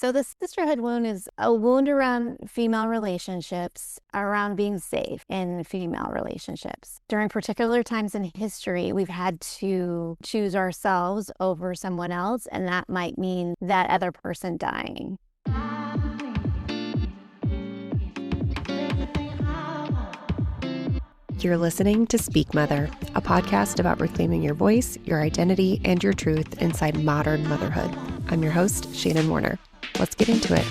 So the sisterhood wound is a wound around female relationships, around being safe in female relationships. During particular times in history, we've had to choose ourselves over someone else, and that might mean that other person dying. You're listening to Speak Mother, a podcast about reclaiming your voice, your identity, and your truth inside modern motherhood. I'm your host, Shannon Warner. Let's get into it.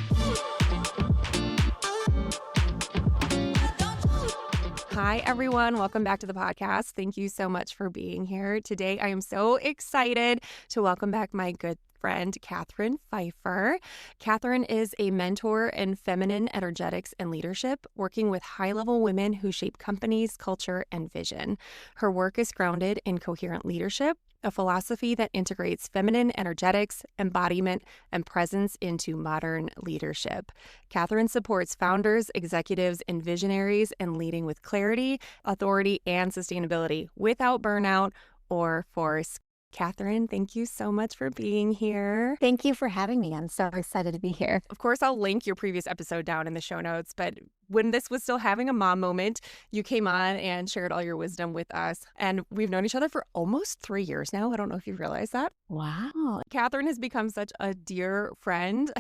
Hi, everyone. Welcome back to the podcast. Thank you so much for being here. Today, I am so excited to welcome back my good friend, Katherine Phifer. Katherine is a mentor in feminine energetics and leadership, working with high-level women who shape companies, culture, and vision. Her work is grounded in coherent leadership, a philosophy that integrates feminine energetics, embodiment, and presence into modern leadership. Katherine supports founders, executives, and visionaries in leading with clarity, authority, and sustainability without burnout or force. Katherine, thank you so much for being here. Thank you for having me. I'm so excited to be here. Of course, I'll link your previous episode down in the show notes, but when this was still having a mom moment, you came on and shared all your wisdom with us. And we've known each other for almost 3 years now. I don't know if you realize that. Wow. Katherine has become such a dear friend.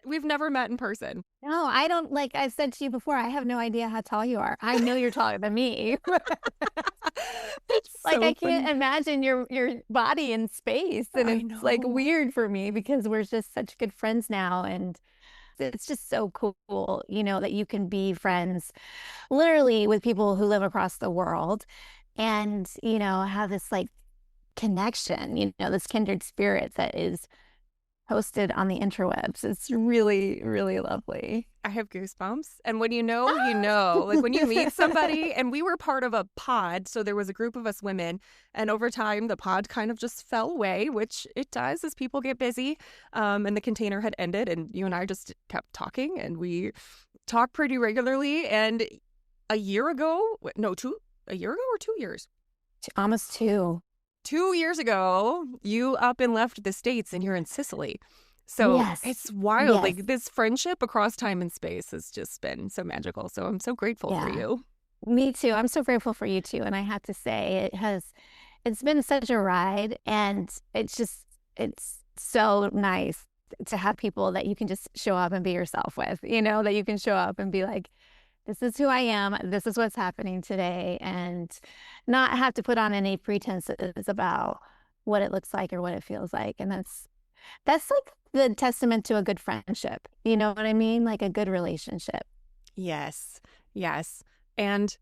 We've never met in person. No, I don't, like I said to you before, I have no idea how tall you are. I know you're taller than me. Like, I can't imagine your body in space. And it's like weird for me because we're just such good friends now. And it's just so cool, that you can be friends literally with people who live across the world and, have this like connection, this kindred spirit that is posted on the interwebs. It's really, really lovely. I have goosebumps. And when you know, you know. Like when you meet somebody, and we were part of a pod, so there was a group of us women, and over time the pod kind of just fell away, which it does as people get busy. And the container had ended, and you and I just kept talking, and we talk pretty regularly. And a year ago, a year ago or 2 years? Almost 2. 2 years ago, you up and left the States and you're in Sicily. So Yes. It's wild. Yes. Like this friendship across time and space has just been so magical. So I'm so grateful for you. Me too. I'm so grateful for you too. And I have to say it's been such a ride, and it's so nice to have people that you can just show up and be yourself with, that you can show up and be like, this is who I am. This is what's happening today, and not have to put on any pretenses about what it looks like or what it feels like. And that's like the testament to a good friendship. You know what I mean? Like a good relationship. Yes. Yes. And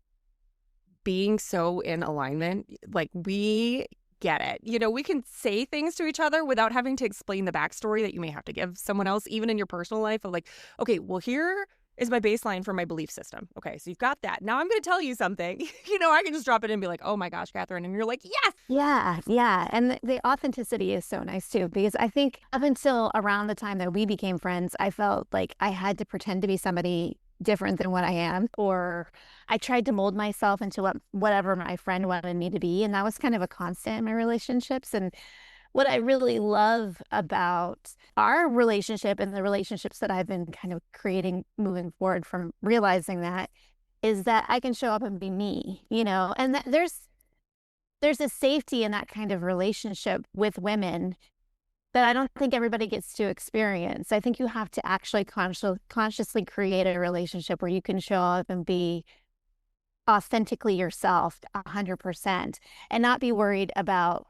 being so in alignment, like we get it. We can say things to each other without having to explain the backstory that you may have to give someone else, even in your personal life, of like, okay, well, here is my baseline for my belief system. Okay, so you've got that. Now I'm going to tell you something. I can just drop it in and be like, oh my gosh, Katherine. And you're like, yes. Yeah. And the authenticity is so nice too, because I think up until around the time that we became friends, I felt like I had to pretend to be somebody different than what I am, or I tried to mold myself into whatever my friend wanted me to be. And that was kind of a constant in my relationships. And what I really love about our relationship and the relationships that I've been kind of creating moving forward from realizing that is that I can show up and be me, and that there's a safety in that kind of relationship with women that I don't think everybody gets to experience. I think you have to actually consciously create a relationship where you can show up and be authentically yourself 100% and not be worried about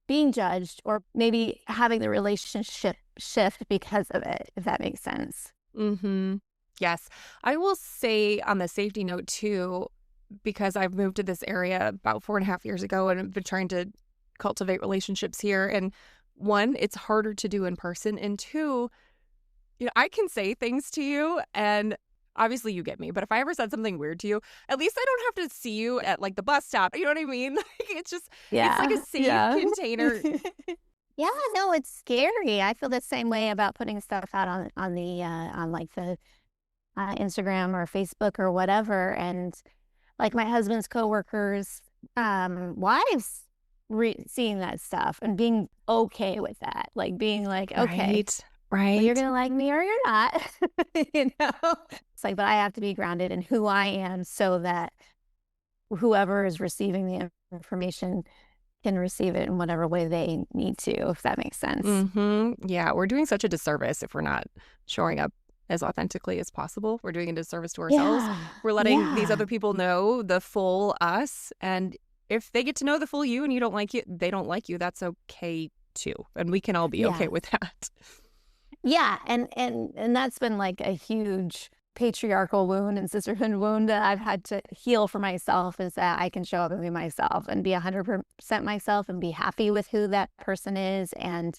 being judged or maybe having the relationship shift because of it, if that makes sense. Mm-hmm. Yes. I will say on the safety note too, because I've moved to this area about 4.5 years ago and I've been trying to cultivate relationships here. And one, it's harder to do in person. And two, I can say things to you and obviously you get me, but if I ever said something weird to you, at least I don't have to see you at like the bus stop. You know what I mean? Like it's just, it's like a safe container. Yeah, no, it's scary. I feel the same way about putting stuff out on the Instagram or Facebook or whatever. And like my husband's coworkers, wives seeing that stuff and being okay with that, like being like, okay, Right. Well, you're Right. gonna like me or you're not. You know? It's like, but I have to be grounded in who I am so that whoever is receiving the information can receive it in whatever way they need to, if that makes sense. Yeah, we're doing such a disservice if we're not showing up as authentically as possible. We're doing a disservice to ourselves. Yeah. We're letting these Yeah. other people know the full us. And if they get to know the full you and you don't like you, they don't like you, that's okay too. And we can all be okay Yeah. with that. Yeah, and that's been like a huge patriarchal wound and sisterhood wound that I've had to heal for myself is that I can show up and be myself and be 100% myself and be happy with who that person is and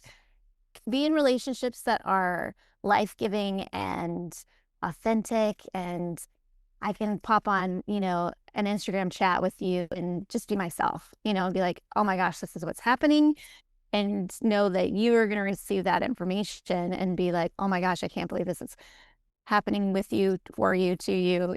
be in relationships that are life-giving and authentic and I can pop on, an Instagram chat with you and just be myself, and be like, "Oh my gosh, this is what's happening." And know that you are going to receive that information and be like, oh my gosh, I can't believe this is happening with you, for you, to you.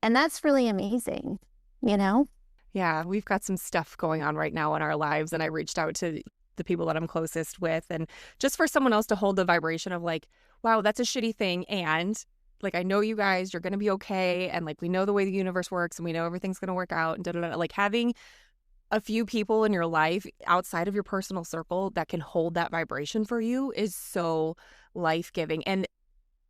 And that's really amazing, you know? Yeah, we've got some stuff going on right now in our lives. And I reached out to the people that I'm closest with. And just for someone else to hold the vibration of like, wow, that's a shitty thing. And like, I know you guys, you're going to be okay. And like, we know the way the universe works and we know everything's going to work out. And da, da, da. Like having a few people in your life outside of your personal circle that can hold that vibration for you is so life giving. And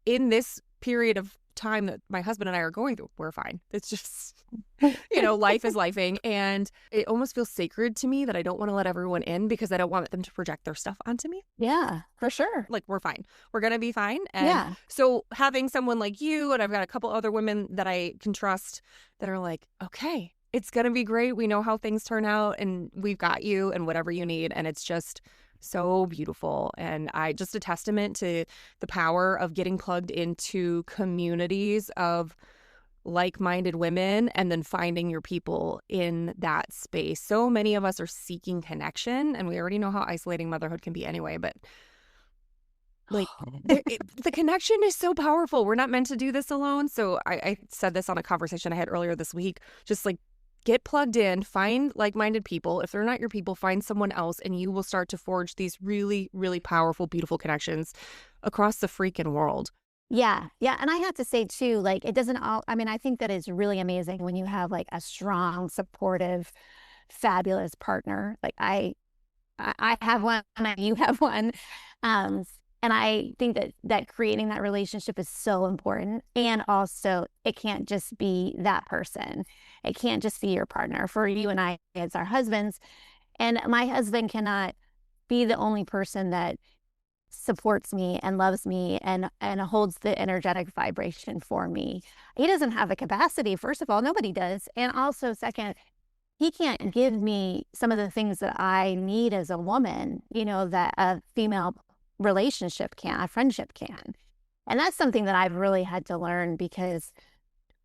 in this period of time that my husband and I are going through, we're fine. It's just, life is lifing. And it almost feels sacred to me that I don't want to let everyone in because I don't want them to project their stuff onto me. Yeah, for sure. Like, we're fine. We're going to be fine. And Yeah. so having someone like you, and I've got a couple other women that I can trust that are like, okay, it's going to be great. We know how things turn out and we've got you and whatever you need. And it's just so beautiful. And just a testament to the power of getting plugged into communities of like-minded women and then finding your people in that space. So many of us are seeking connection, and we already know how isolating motherhood can be anyway, but like the connection is so powerful. We're not meant to do this alone. So I said this on a conversation I had earlier this week, just like get plugged in, find like-minded people. If they're not your people, find someone else, and you will start to forge these really, really powerful, beautiful connections across the freaking world. Yeah. Yeah. And I have to say too, like it doesn't all, I mean, I think that it's really amazing when you have like a strong, supportive, fabulous partner. Like I have one and you have one. Um, and I think that creating that relationship is so important. And also it can't just be that person. It can't just be your partner. For you and I, it's our husbands. And my husband cannot be the only person that supports me and loves me and holds the energetic vibration for me. He doesn't have the capacity, first of all, nobody does. And also second, he can't give me some of the things that I need as a woman, that a female relationship can, a friendship can. And that's something that I've really had to learn because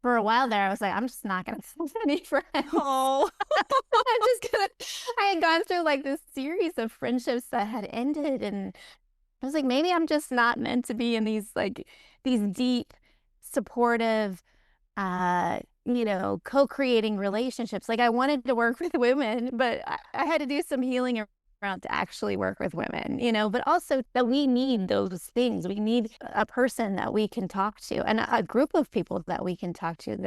for a while there, I was like, I'm just not going to have any friends. Oh, I'm just going to, I had gone through like this series of friendships that had ended. And I was like, maybe I'm just not meant to be in these deep, supportive, co-creating relationships. Like I wanted to work with women, but I had to do some healing around to actually work with women, but also that we need those things. We need a person that we can talk to and a group of people that we can talk to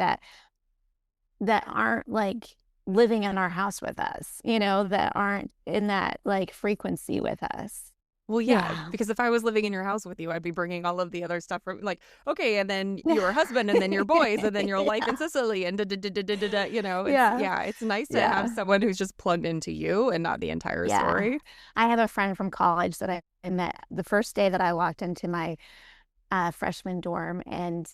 that aren't like living in our house with us, that aren't in that like frequency with us. well, yeah, Yeah. because if I was living in your house with you, I'd be bringing all of the other stuff from like, okay, and then your husband, and then your boys, and then your life in Sicily, and Yeah. it's nice to have Yeah. someone who's just plugged into you and not the entire Yeah. story. I have a friend from college that I met the first day that I walked into my freshman dorm, and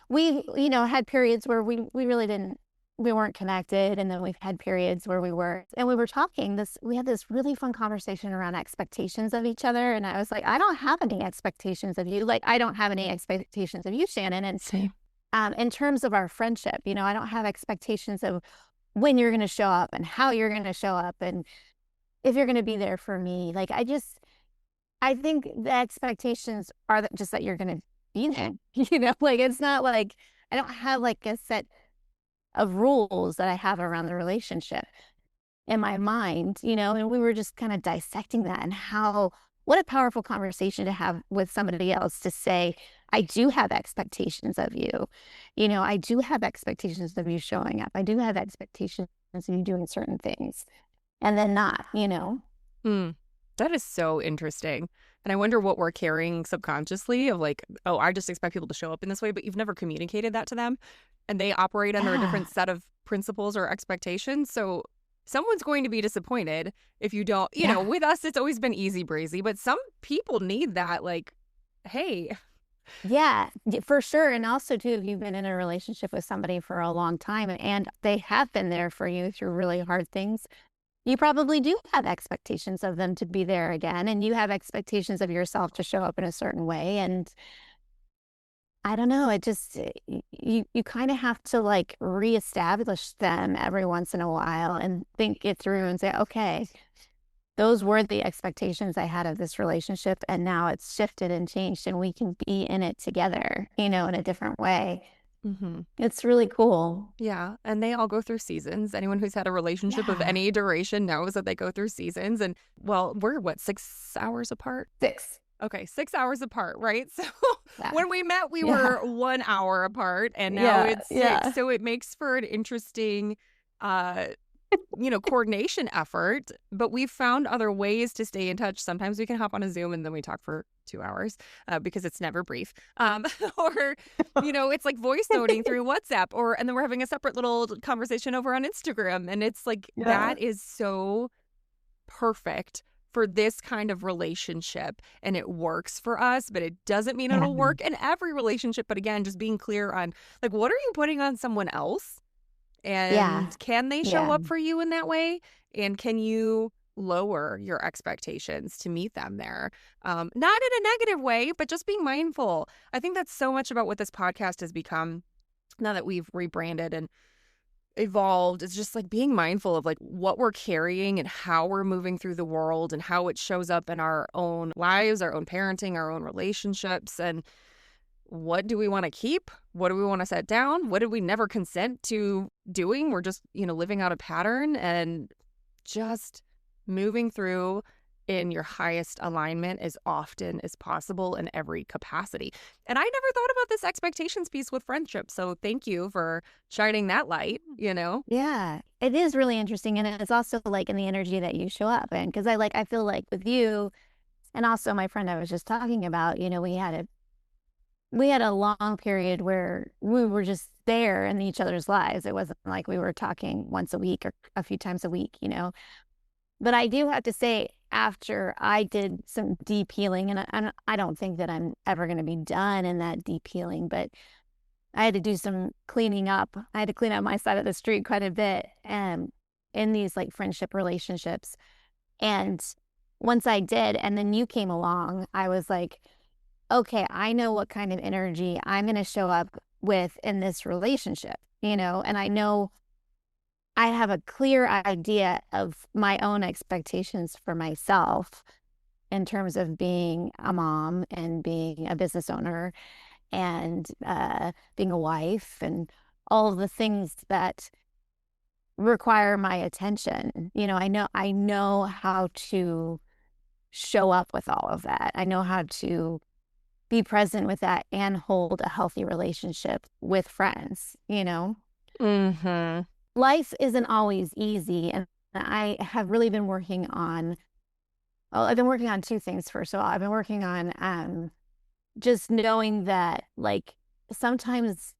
we, had periods where we really didn't, we weren't connected, and then we've had periods where we were, and we were talking. We had this really fun conversation around expectations of each other, and I was like, I don't have any expectations of you, like I don't have any expectations of you, Shannon, and Same. in terms of our friendship, I don't have expectations of when you're going to show up and how you're going to show up and if you're going to be there for me. Like I think the expectations are just that you're going to be there, like it's not like I don't have like a set of rules that I have around the relationship in my mind, and we were just kind of dissecting that and how what a powerful conversation to have with somebody else to say, I do have expectations of you. I do have expectations of you showing up. I do have expectations of you doing certain things and then not. Hmm. That is so interesting. And I wonder what we're carrying subconsciously of like, oh, I just expect people to show up in this way, but you've never communicated that to them. And they operate under a Yeah. different set of principles or expectations. So someone's going to be disappointed if you don't, Yeah. with us, it's always been easy breezy, but some people need that, like, hey, Yeah, for sure. And also, too, if you've been in a relationship with somebody for a long time and they have been there for you through really hard things, you probably do have expectations of them to be there again. And you have expectations of yourself to show up in a certain way. And I don't know, it just, you kind of have to like reestablish them every once in a while and think it through and say, okay, those were the expectations I had of this relationship, and now it's shifted and changed, and we can be in it together, in a different way. hmm It's really cool. yeah. And they all go through seasons. Anyone who's had a relationship of Yeah. any duration knows that they go through seasons. And well, we're what, 6 hours apart? 6. Okay, 6 hours apart, right? So Yeah. when we met, we Yeah. were 1 hour apart, and now Yeah. it's six. Yeah. So it makes for an interesting, uh, coordination effort. But we've found other ways to stay in touch. Sometimes we can hop on a Zoom and then we talk for 2 hours because it's never brief. Or, it's like voice noting through WhatsApp, and then we're having a separate little conversation over on Instagram, and it's like Yeah. that is so perfect for this kind of relationship, and it works for us, but it doesn't mean Yeah. it'll work in every relationship. But again, just being clear on like, what are you putting on someone else, Yeah. and can they show Yeah. up for you in that way, and can you lower your expectations to meet them there, not in a negative way, but just being mindful. I think that's so much about what this podcast has become now that we've rebranded and evolved. It's just like being mindful of like what we're carrying and how we're moving through the world and how it shows up in our own lives, our own parenting, our own relationships, and what do we want to keep? What do we want to set down? What did we never consent to doing? We're just, living out a pattern, and just moving through in your highest alignment as often as possible in every capacity. And I never thought about this expectations piece with friendship. So thank you for shining that light. Yeah. It is really interesting, and it's also, like, in the energy that you show up in, 'cause I feel like with you and also my friend I was just talking about, we had a long period where we were just there in each other's lives. It wasn't like we were talking once a week or a few times a week. But I do have to say, after I did some deep healing, and I don't think that I'm ever going to be done in that deep healing, but I had to do some cleaning up. I had to clean up my side of the street quite a bit, in these like friendship relationships. And once I did, and then you came along, I was like, okay, I know what kind of energy I'm going to show up with in this relationship, and I know I have a clear idea of my own expectations for myself in terms of being a mom and being a business owner and being a wife and all of the things that require my attention. I know how to show up with all of that. I know how to be present with that and hold a healthy relationship with friends. Mm-hmm. Life isn't always easy, and I have really been working on well, I've been working on 2 things. First of all, I've been working on just knowing that like sometimes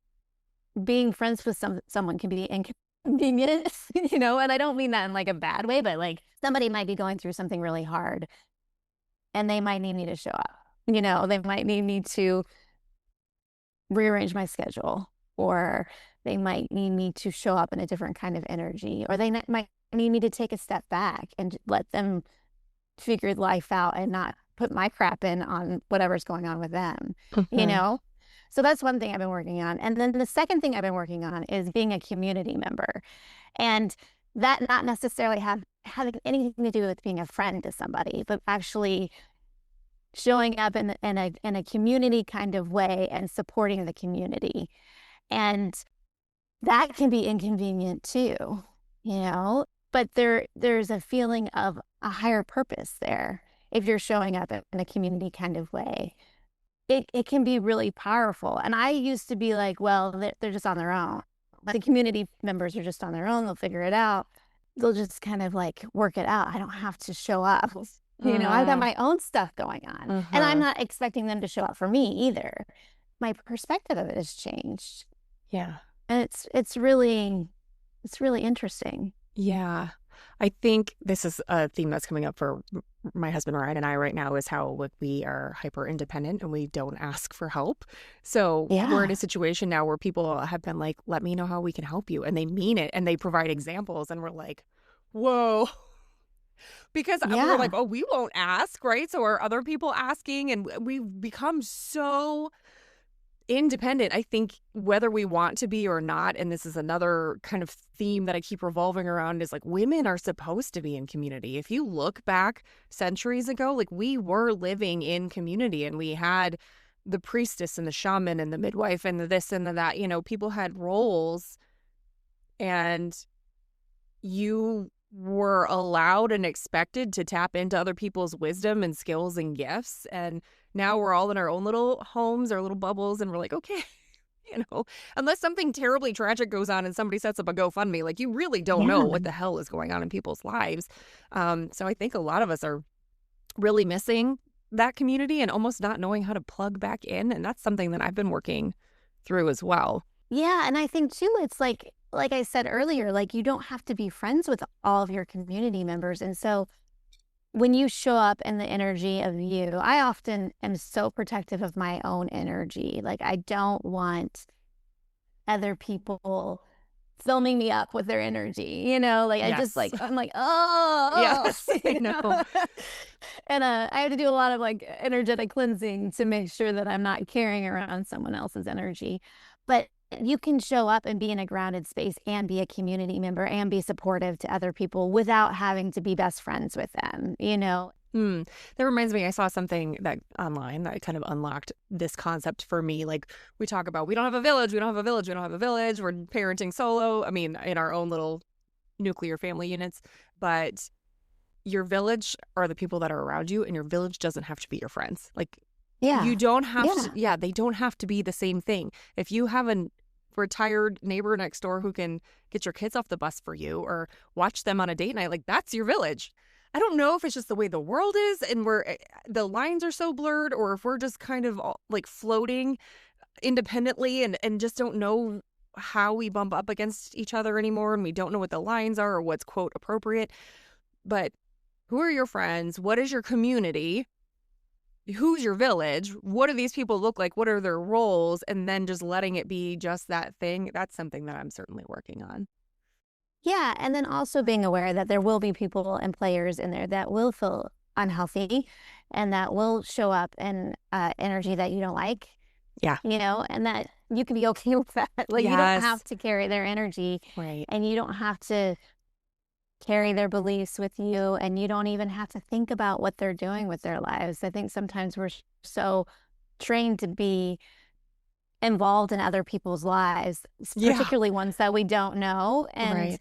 being friends with someone can be inconvenient, and I don't mean that in like a bad way, but like somebody might be going through something really hard and they might need me to show up. They might need me to rearrange my schedule, or they might need me to show up in a different kind of energy, or they might need me to take a step back and let them figure life out and not put my crap in on whatever's going on with them, you Mm-hmm. know? So that's one thing I've been working on. And then the second thing I've been working on is being a community member. And that not necessarily having anything to do with being a friend to somebody, but actually showing up in a community kind of way and supporting the community. And that can be inconvenient too, but there's a feeling of a higher purpose there. if you're showing up in a community kind of way, it can be really powerful. And I used to be like, well, they're just on their own. Like the community members are just on their own. They'll figure it out. They'll just kind of like work it out. I don't have to show up. I've got my own stuff going on, and I'm not expecting them to show up for me either. My perspective of it has changed. Yeah. And it's really interesting. Yeah. I think this is a theme that's coming up for my husband Ryan and I right now, is how like we are hyper independent and we don't ask for help. So we're in a situation now where people have been like, let me know how we can help you. And they mean it and they provide examples. And we're like, whoa. Because we're like, oh, we won't ask, right? So are other people asking? And we've become so independent, I think, whether we want to be or not. And this is another kind of theme that I keep revolving around, is like, women are supposed to be in community. If you look back centuries ago, like we were living in community and we had the priestess and the shaman and the midwife and the this and the that, people had roles, and you were allowed and expected to tap into other people's wisdom and skills and gifts. And now we're all in our own little homes, our little bubbles, and we're like, okay, unless something terribly tragic goes on and somebody sets up a GoFundMe, like you really don't know what the hell is going on in people's lives. So I think a lot of us are really missing that community and almost not knowing how to plug back in. And that's something that I've been working through as well. Yeah. And I think too, it's like I said earlier, like you don't have to be friends with all of your community members. And so when you show up in the energy of you, I often am so protective of my own energy. Like I don't want other people filming me up with their energy, I just like, I'm like, oh, yes, I know. And I have to do a lot of like energetic cleansing to make sure that I'm not carrying around someone else's energy. But you can show up and be in a grounded space and be a community member and be supportive to other people without having to be best friends with them, That reminds me, I saw something that online that kind of unlocked this concept for me. Like we talk about, we don't have a village, we don't have a village, we don't have a village. We're parenting solo. I mean, in our own little nuclear family units, but your village are the people that are around you, and your village doesn't have to be your friends. Like, you don't have to, they don't have to be the same thing. If you have a retired neighbor next door who can get your kids off the bus for you or watch them on a date night, like that's your village. I don't know if it's just the way the world is and the lines are so blurred, or if we're just kind of like floating independently and just don't know how we bump up against each other anymore, and we don't know what the lines are or what's quote appropriate. But who are your friends? What is your community? Who's your village? What do these people look like? What are their roles? And then just letting it be just that thing. That's something that I'm certainly working on. Yeah. And then also being aware that there will be people and players in there that will feel unhealthy and that will show up in energy that you don't like. Yeah. And that you can be okay with that. Like you don't have to carry their energy. Right. And you don't have to carry their beliefs with you, and you don't even have to think about what they're doing with their lives. I think sometimes we're so trained to be involved in other people's lives, particularly ones that we don't know. And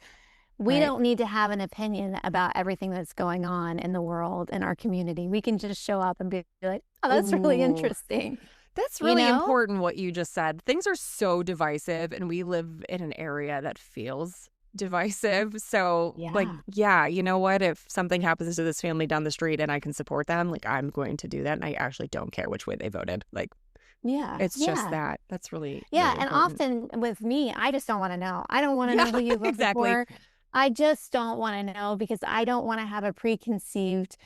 we don't need to have an opinion about everything that's going on in the world, in our community. We can just show up and be like, oh, that's really interesting. That's really important what you just said. Things are so divisive, and we live in an area that feels divisive. So you know what, if something happens to this family down the street and I can support them, like I'm going to do that, and I actually don't care which way they voted. Like it's just that's really really and often with me, I just don't want to know. I don't want to know who you voted for. I just don't want to know, because I don't want to have a preconceived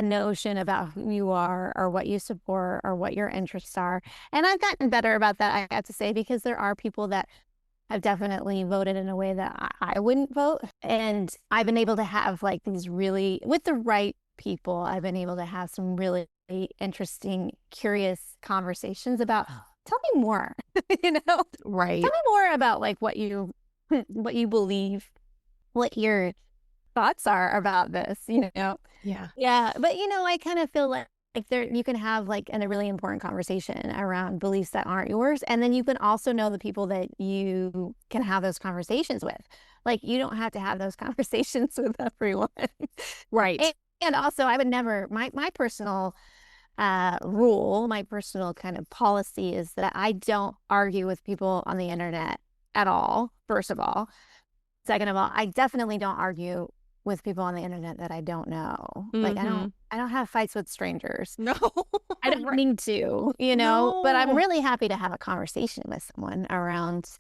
notion about who you are or what you support or what your interests are. And I've gotten better about that, I have to say, because there are people that I've definitely voted in a way that I wouldn't vote. And I've been able to have like these really, with the right people, I've been able to have some really interesting, curious conversations about, tell me more, Right. Tell me more about like what you believe, what your thoughts are about this, Yeah. Yeah. But, I kind of feel like there, you can have like a really important conversation around beliefs that aren't yours. And then you can also know the people that you can have those conversations with. Like you don't have to have those conversations with everyone. Right. And also, I would never, my personal rule, my personal kind of policy is that I don't argue with people on the internet at all, first of all. Second of all, I definitely don't argue with people on the internet that I don't know. Like Mm-hmm. I don't have fights with strangers. No. I don't Right. need to, but I'm No. really happy to have a conversation with someone around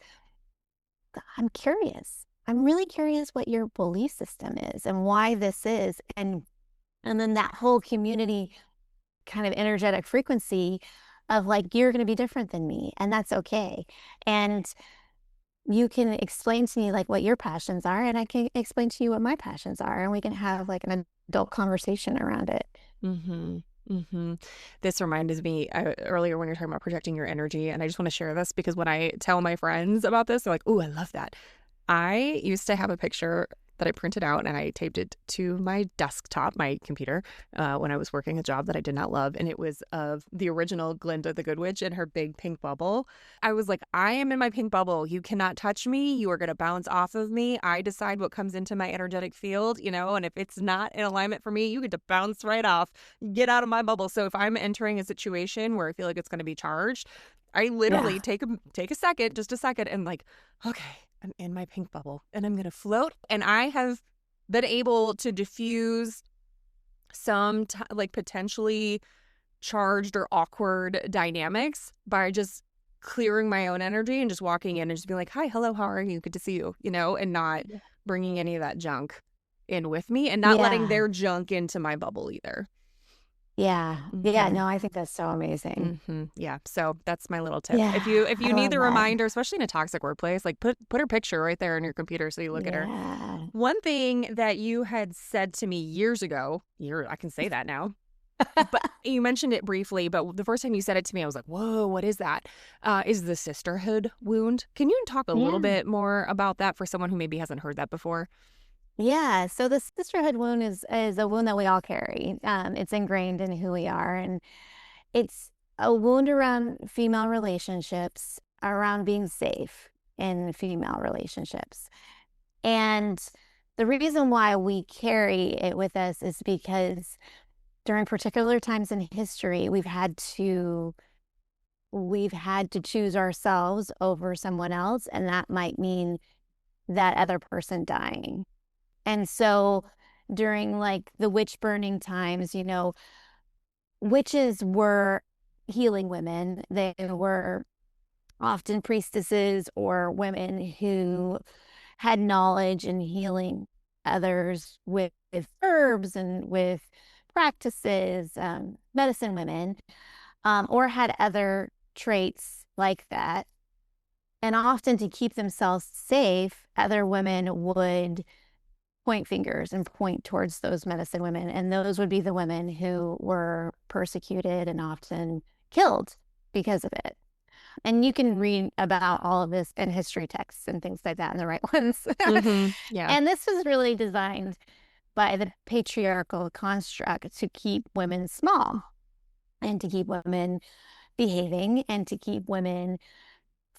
I'm curious. I'm really curious what your belief system is and why this is. And then that whole community kind of energetic frequency of like you're going to be different than me and that's okay. And you can explain to me like what your passions are and I can explain to you what my passions are and we can have like an adult conversation around it. Mm-hmm. Mm-hmm. This reminded me earlier when you're talking about projecting your energy, and I just want to share this because when I tell my friends about this, they're like, "Oh, I love that." I used to have a picture that I printed out and I taped it to my desktop, my computer, when I was working a job that I did not love. And it was of the original Glinda the Good Witch in her big pink bubble. I was like, I am in my pink bubble. You cannot touch me. You are going to bounce off of me. I decide what comes into my energetic field, and if it's not in alignment for me, you get to bounce right off, get out of my bubble. So if I'm entering a situation where I feel like it's going to be charged, I Yeah. literally take a second, just a second, and like, okay, I'm in my pink bubble and I'm going to float. And I have been able to diffuse some like potentially charged or awkward dynamics by just clearing my own energy and just walking in and just being like, hi, hello, how are you? Good to see you, and not bringing any of that junk in with me and not letting Yeah. their junk into my bubble either. Yeah. Yeah. Mm-hmm. No, I think that's so amazing. Mm-hmm. Yeah. So that's my little tip. If Yeah. you if I you need love the that. reminder, especially in a toxic workplace, like put her picture right there in your computer so you look at her. Yeah. One thing that you had said to me years ago, I can say that now, but you mentioned it briefly, but the first time you said it to me, I was like, whoa, what is that? Is the sisterhood wound. Can you talk a little Yeah. bit more about that for someone who maybe hasn't heard that before? Yeah. So the sisterhood wound is a wound that we all carry. It's ingrained in who we are. And it's a wound around female relationships, around being safe in female relationships. And the reason why we carry it with us is because during particular times in history, we've had to choose ourselves over someone else, and that might mean that other person dying. And so during like the witch burning times, witches were healing women. They were often priestesses or women who had knowledge in healing others with herbs and with practices, medicine women, or had other traits like that. And often to keep themselves safe, other women would point fingers and point towards those medicine women. And those would be the women who were persecuted and often killed because of it. And you can read about all of this in history texts and things like that in the right ones. Mm-hmm. Yeah. And this was really designed by the patriarchal construct to keep women small and to keep women behaving and to keep women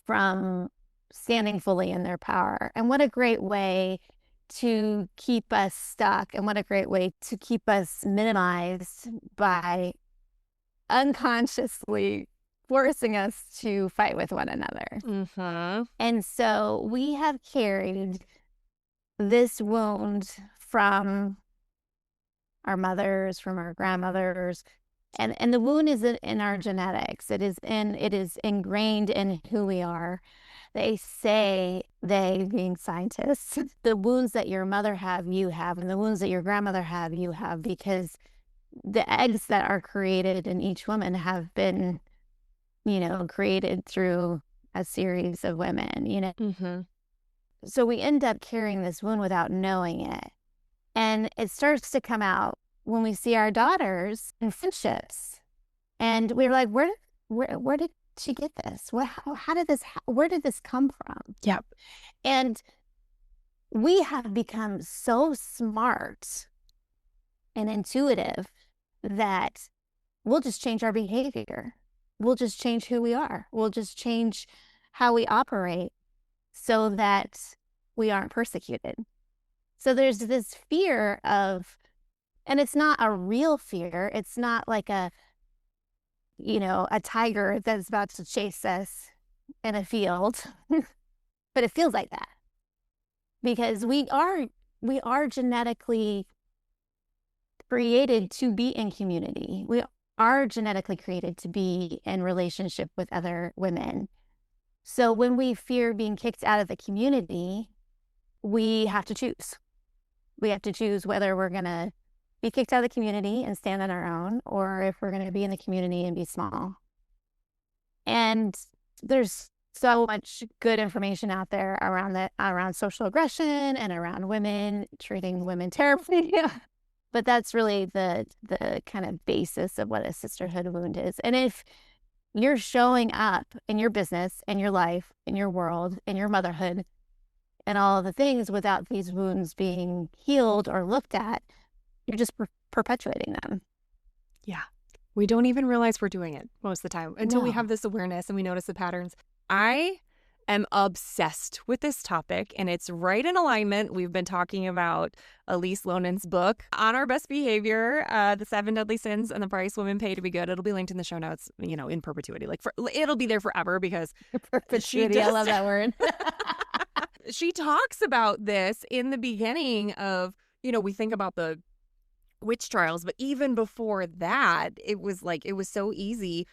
from standing fully in their power. And what a great way to keep us stuck, and what a great way to keep us minimized by unconsciously forcing us to fight with one another. Mm-hmm. And so we have carried this wound from our mothers, from our grandmothers, and the wound is in our genetics. It is ingrained in who we are. They say, they being scientists, the wounds that your mother have, you have, and the wounds that your grandmother have, you have, because the eggs that are created in each woman have been, created through a series of women. Mm-hmm. So we end up carrying this wound without knowing it. And it starts to come out when we see our daughters in friendships. And we're like, where did she get this? Where did this come from? Yep. And we have become so smart and intuitive that we'll just change our behavior. We'll just change who we are. We'll just change how we operate so that we aren't persecuted. So there's this fear of And it's not a real fear. It's not like a tiger that's about to chase us in a field, but it feels like that because we are genetically created to be in community. We are genetically created to be in relationship with other women. So when we fear being kicked out of the community, we have to choose. We have to choose whether we're going to be kicked out of the community and stand on our own, or if we're going to be in the community and be small. And there's so much good information out there around social aggression and around women treating women terribly. But that's really the kind of basis of what a sisterhood wound is. And if you're showing up in your business, in your life, in your world, in your motherhood, and all of the things without these wounds being healed or looked at, you're just perpetuating them. Yeah. We don't even realize we're doing it most of the time until we No. have this awareness and we notice the patterns. I am obsessed with this topic, and it's right in alignment. We've been talking about Elise Lonen's book on our best behavior, The 7 Deadly Sins and the Price Women Pay to Be Good. It'll be linked in the show notes, in perpetuity. It'll be there forever because perpetuity. I love that word. She talks about this in the beginning of, we think about the witch trials, but even before that, it was so easy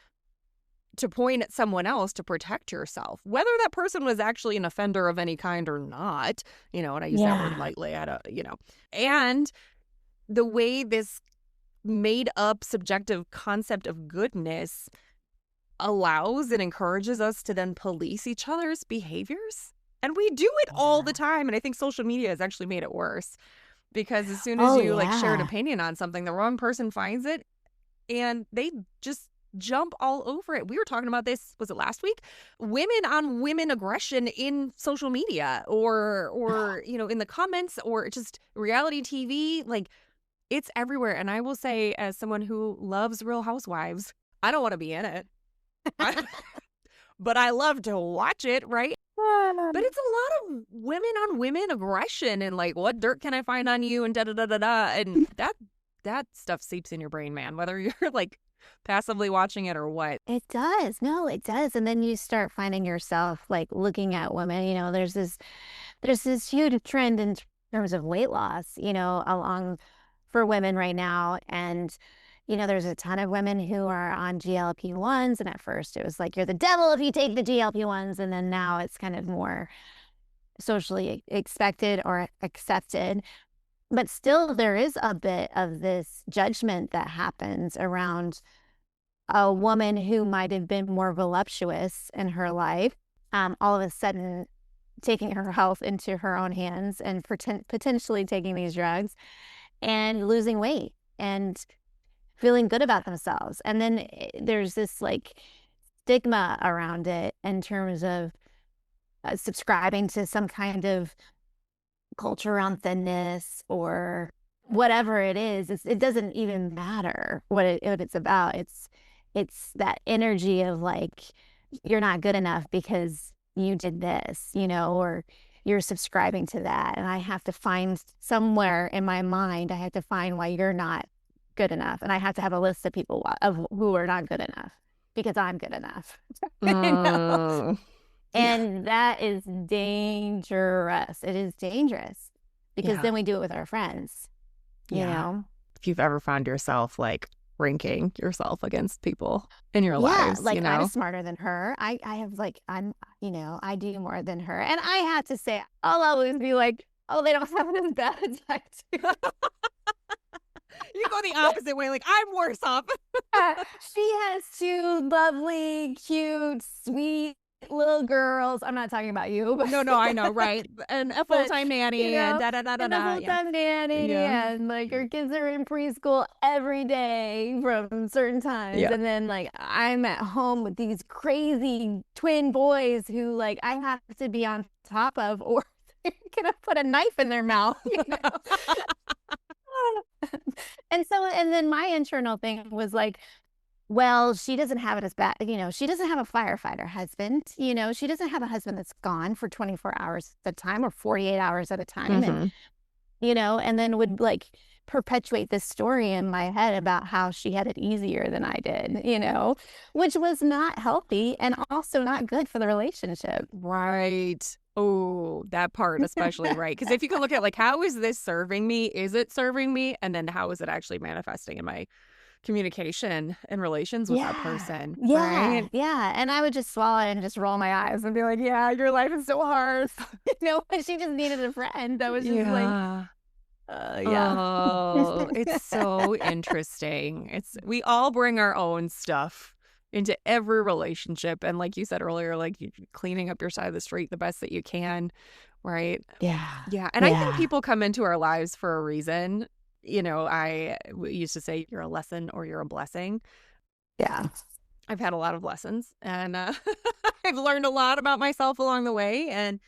to point at someone else to protect yourself, whether that person was actually an offender of any kind or not, and I use that word lightly, and the way this made up subjective concept of goodness allows and encourages us to then police each other's behaviors. And we do it all the time. And I think social media has actually made it worse because as soon as you share an opinion on something, the wrong person finds it and they just jump all over it. We were talking about this, was it last week? Women on women aggression in social media or in the comments or just reality TV. It's everywhere. And I will say, as someone who loves Real Housewives, I don't want to be in it. But I love to watch it, right? But it's a lot of women on women aggression and what dirt can I find on you and da-da-da-da-da. And that stuff seeps in your brain, man, whether you're passively watching it or what. It does. No, it does. And then you start finding yourself looking at women, there's this huge trend in terms of weight loss, along for women right now. And, there's a ton of women who are on GLP-1s. And at first it was you're the devil if you take the GLP-1s. And then now it's kind of more socially expected or accepted. But still, there is a bit of this judgment that happens around a woman who might have been more voluptuous in her life, all of a sudden taking her health into her own hands and potentially taking these drugs and losing weight and feeling good about themselves. And then there's this stigma around it in terms of subscribing to some kind of culture around thinness or whatever it is. It doesn't even matter what it's about. It's that energy of you're not good enough because you did this, or you're subscribing to that. And I have to find somewhere in my mind, I have to find why you're not good enough. And I have to have a list of people who are not good enough because I'm good enough. And that is dangerous. It is dangerous because then we do it with our friends, you know? If you've ever found yourself ranking yourself against people in your lives, I'm smarter than her. I have I do more than her. And I have to say, I'll always be oh, they don't have it as bad as I do. You go the opposite way, I'm worse off. She has 2 lovely, cute, sweet little girls. I'm not talking about you, but no, I know, right? And a full-time nanny and da-da-da-da-da. And a full-time nanny and her kids are in preschool every day from certain times. Yeah. And then I'm at home with these crazy twin boys who I have to be on top of or they're gonna put a knife in their mouth, And then my internal thing was well, she doesn't have it as bad. She doesn't have a firefighter husband. She doesn't have a husband that's gone for 24 hours at a time or 48 hours at a time. Mm-hmm. And, and then would perpetuate this story in my head about how she had it easier than I did, which was not healthy and also not good for the relationship. Right. Oh, that part especially, right? Because if you can look at like, how is this serving me? Is it serving me? And then how is it actually manifesting in my communication and relations with that Yeah. person, Yeah. right? Yeah. And I would just swallow it and just roll my eyes and be like, yeah, your life is so hard. She just needed a friend that was just like, Yeah. yeah. Oh, it's so interesting. We all bring our own stuff into every relationship. And like you said earlier, like you cleaning up your side of the street the best that you can, right? Yeah. Yeah. And I think Yeah. people come into our lives for a reason. I used to say you're a lesson or you're a blessing. Yeah. I've had a lot of lessons, and I've learned a lot about myself along the way, and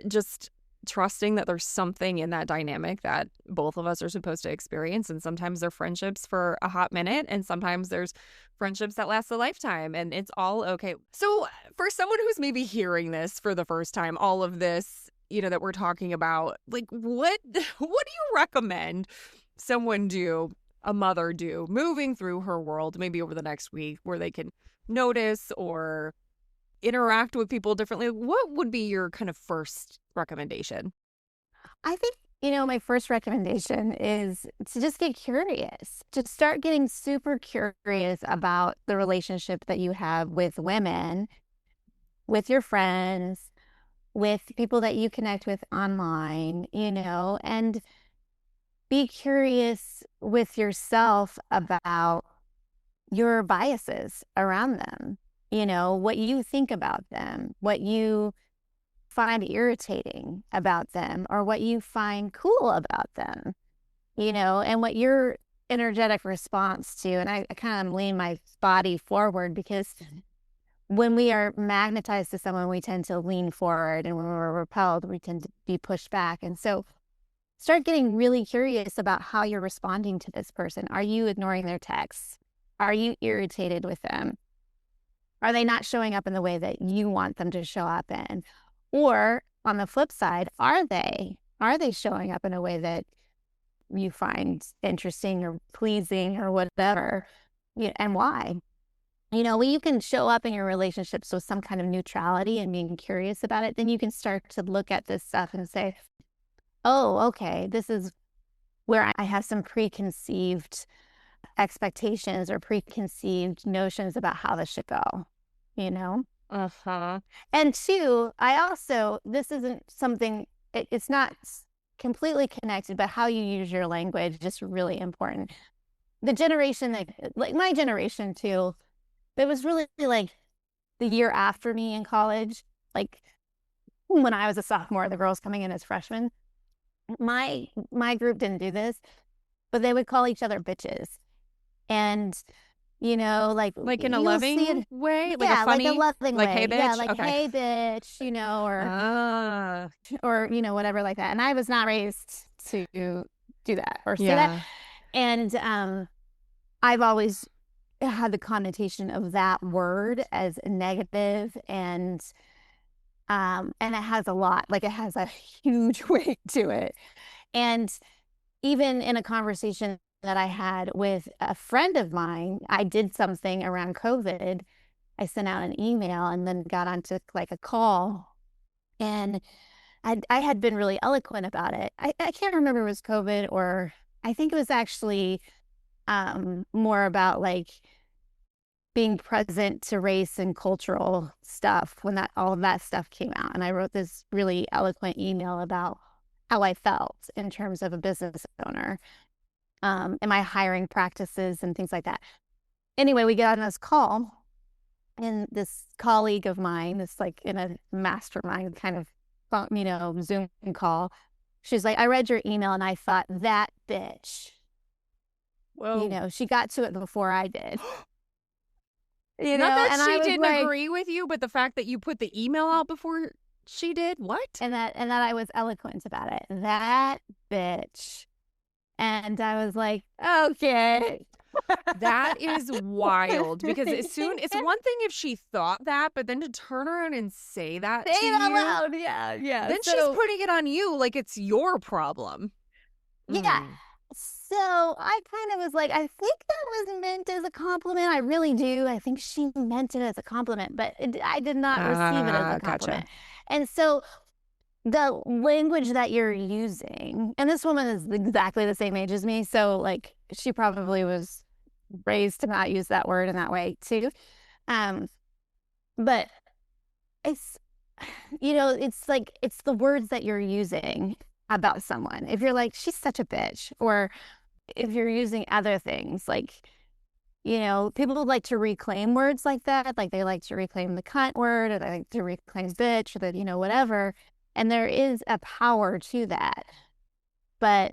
just trusting that there's something in that dynamic that both of us are supposed to experience. And sometimes they're friendships for a hot minute, and sometimes there's friendships that last a lifetime, and it's all okay. So for someone who's maybe hearing this for the first time, all of this, that we're talking about, like what do you recommend someone do, a mother do, moving through her world maybe over the next week, where they can notice or interact with people differently? What would be your kind of first recommendation? I think, my first recommendation is to just get curious, to start getting super curious about the relationship that you have with women, with your friends, with people that you connect with online, and be curious with yourself about your biases around them, what you think about them, what you find irritating about them, or what you find cool about them, and what your energetic response to. And I kind of lean my body forward because when we are magnetized to someone, we tend to lean forward, and when we're repelled, we tend to be pushed back. And so start getting really curious about how you're responding to this person. Are you ignoring their texts? Are you irritated with them? Are they not showing up in the way that you want them to show up in? Or on the flip side, are they? Are they showing up in a way that you find interesting or pleasing or whatever? And why? When you can show up in your relationships with some kind of neutrality and being curious about it, then you can start to look at this stuff and say, oh, okay, this is where I have some preconceived expectations or preconceived notions about how this should go, you know? Uh-huh. And two, this isn't something, it's not completely connected, but how you use your language is just really important. The generation that, like my generation too, it was really like the year after me in college, like when I was a sophomore, the girls coming in as freshmen. My group didn't do this, but they would call each other bitches. And Like in a you'll see loving it, way, like a yeah, like a funny, loving like way, hey yeah, bitch. like Okay. hey bitch, or whatever like that. And I was not raised to do that or say that. Yeah. And I've always had the connotation of that word as negative, and it has a lot, like it has a huge weight to it. And even in a conversation that I had with a friend of mine, I did something around COVID. I sent out an email and then got onto like a call, and I had been really eloquent about it. I can't remember if it was COVID, or I think it was actually more about like being present to race and cultural stuff when all of that stuff came out. And I wrote this really eloquent email about how I felt in terms of a business owner, and my hiring practices and things like that. Anyway, we got on this call, and this colleague of mine, this like in a mastermind kind of Zoom call, she's like, I read your email and I thought, that bitch. Whoa. She got to it before I did. Not that and she I was didn't like, agree with you, but the fact that you put the email out before she did. What? and that I was eloquent about it. That bitch. And I was like, okay. That is wild, because it's one thing if she thought that, but then to turn around and say that Say to it out you, loud. Yeah. then she's putting it on you like it's your problem. Yeah. So I kind of was like, I think that was meant as a compliment. I really do. I think she meant it as a compliment, but I did not receive it as a Ah, gotcha. compliment. And so the language that you're using, and this woman is exactly the same age as me, so like she probably was raised to not use that word in that way too. Um, but it's it's like it's the words that you're using about someone. If you're like, she's such a bitch, or if you're using other things like, people like to reclaim words like that. Like they like to reclaim the cunt word, or they like to reclaim bitch, or the, whatever. And there is a power to that. But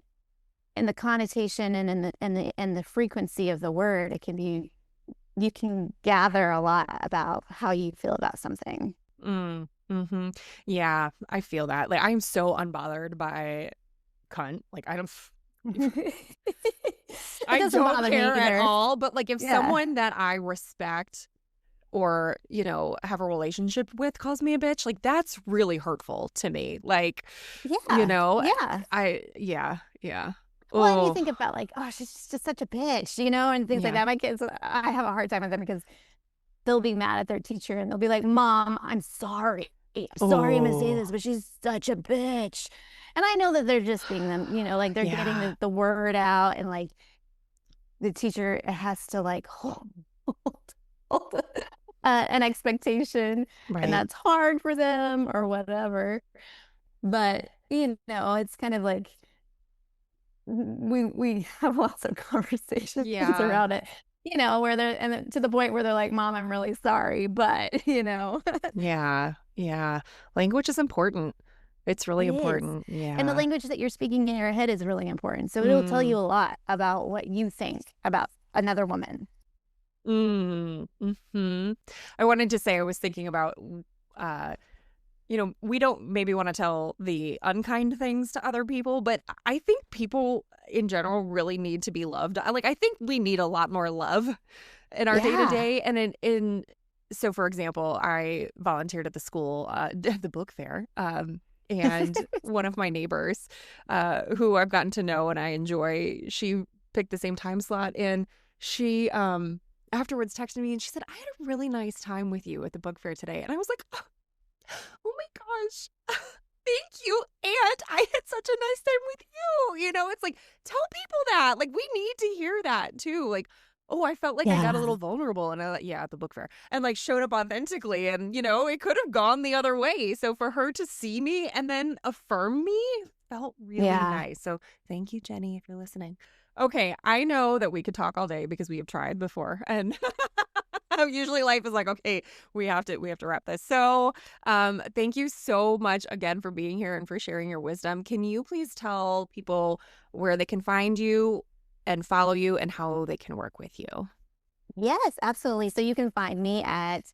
in the connotation and in the frequency of the word, you can gather a lot about how you feel about something. Mm-hmm. Yeah, I feel that. Like I'm so unbothered by cunt. Like I don't It I doesn't don't bother me care at either. all, but like if Yeah. someone that I respect or, have a relationship with calls me a bitch, like that's really hurtful to me. Like, you Yeah. know, Yeah. yeah, yeah. Well, and you Oh, think about like, oh, she's just such a bitch, and things like yeah. that. My kids, I have a hard time with them because they'll be mad at their teacher and they'll be like, Mom, I'm sorry. I'm sorry I'm gonna say Oh, this, but she's such a bitch. And I know that they're just being them, like they're getting yeah, the word out, and like the teacher has to like hold, hold an expectation, and right. that's hard for them or whatever. But, it's kind of like we have lots of conversations Yeah, around it, where they're and to the point where they're like, Mom, I'm really sorry, but yeah, yeah. Language is important. It's really it is. important. And the Yeah. language that you're speaking in your head is really important. So it'll tell Mm, you a lot about what you think about another woman. hmm. I wanted to say I was thinking about uh we don't maybe want to tell the unkind things to other people, but I think people in general really need to be loved. I think we need a lot more love in our day to Yeah. day. And in so for example, I volunteered at the school, the book fair. And one of my neighbors, who I've gotten to know and I enjoy, she picked the same time slot and she afterwards texted me and she said, I had a really nice time with you at the book fair today. And I was like, oh my gosh. Thank you. And I had such a nice time with you. It's like, tell people that. Like, we need to hear that too. Like, oh, I felt like I got a Yeah. little vulnerable and yeah, at the book fair and like showed up authentically. And, it could have gone the other way. So for her to see me and then affirm me felt really Yeah. nice. So thank you, Jenny, if you're listening. Okay. I know that we could talk all day because we have tried before. And usually life is like, okay, we have to wrap this. So, thank you so much again for being here and for sharing your wisdom. Can you please tell people where they can find you and follow you and how they can work with you? Yes, absolutely. So you can find me at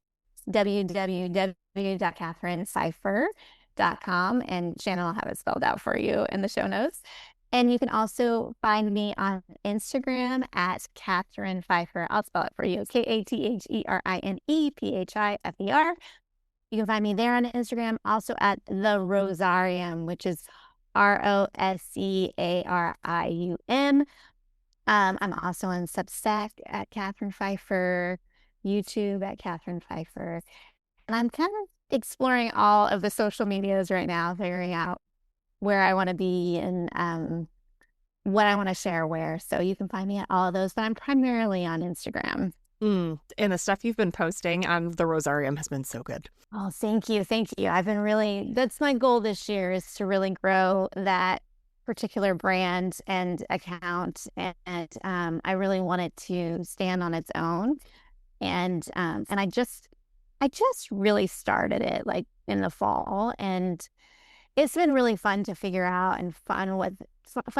www.katherinepfeiffer.com, and Shannon will have it spelled out for you in the show notes. And you can also find me on Instagram at Katherine Phifer. I'll spell it for you. KATHERINEPHIFER. You can find me there on Instagram, also at The Rosarium, which is ROSEARIUM. I'm also on Substack at Katherine Phifer, YouTube at Katherine Phifer. And I'm kind of exploring all of the social medias right now, figuring out where I want to be and what I want to share where. So you can find me at all of those, but I'm primarily on Instagram. And the stuff you've been posting on the Rosarium has been so good. Oh, thank you. Thank you. That's my goal this year, is to really grow that particular brand and account. And I really want it to stand on its own. And I just really started it like in the fall, and it's been really fun to figure out, and fun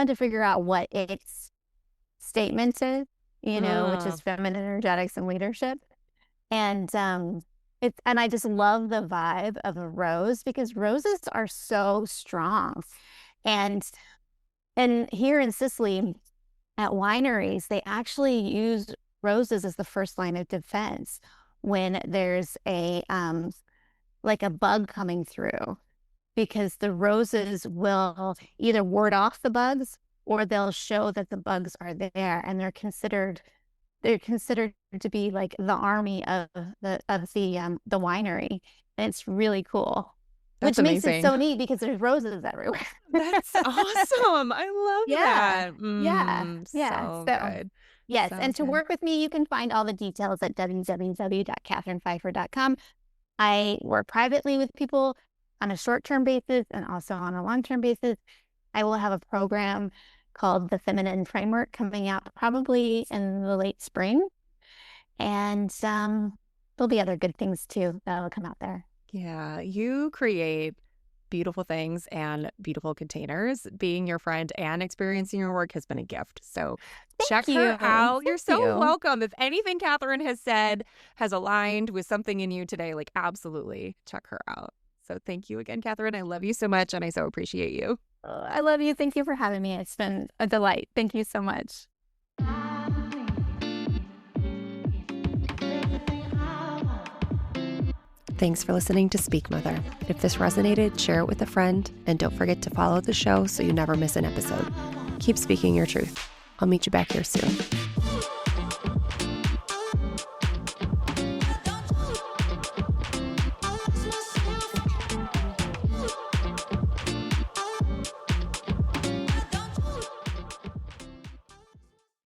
to figure out what its statement is, which Mm, is feminine energetics and leadership. And I just love the vibe of a rose, because roses are so strong. And here in Sicily at wineries, they actually use roses as the first line of defense when there's a like a bug coming through, because the roses will either ward off the bugs or they'll show that the bugs are there, and they're considered to be like the army of the winery, and it's really cool, That's which makes it amazing. so neat because there's roses everywhere. That's awesome. I love Yeah, that. yeah, yeah. So So good. yes, and So to good. work with me, you can find all the details at www.katherinepfeiffer.com. I work privately with people on a short-term basis and also on a long-term basis. I will have a program called the Feminine Framework coming out probably in the late spring. And there'll be other good things too that will come out there. Yeah, you create beautiful things and beautiful containers. Being your friend and experiencing your work has been a gift. So check Thank you. her out. You're Thank so you. welcome. If anything Katherine has said has aligned with something in you today, like absolutely check her out. So thank you again, Katherine. I love you so much and I so appreciate you. I love you. Thank you for having me. It's been a delight. Thank you so much. Thanks for listening to Speak Mother. If this resonated, share it with a friend, and don't forget to follow the show so you never miss an episode. Keep speaking your truth. I'll meet you back here soon.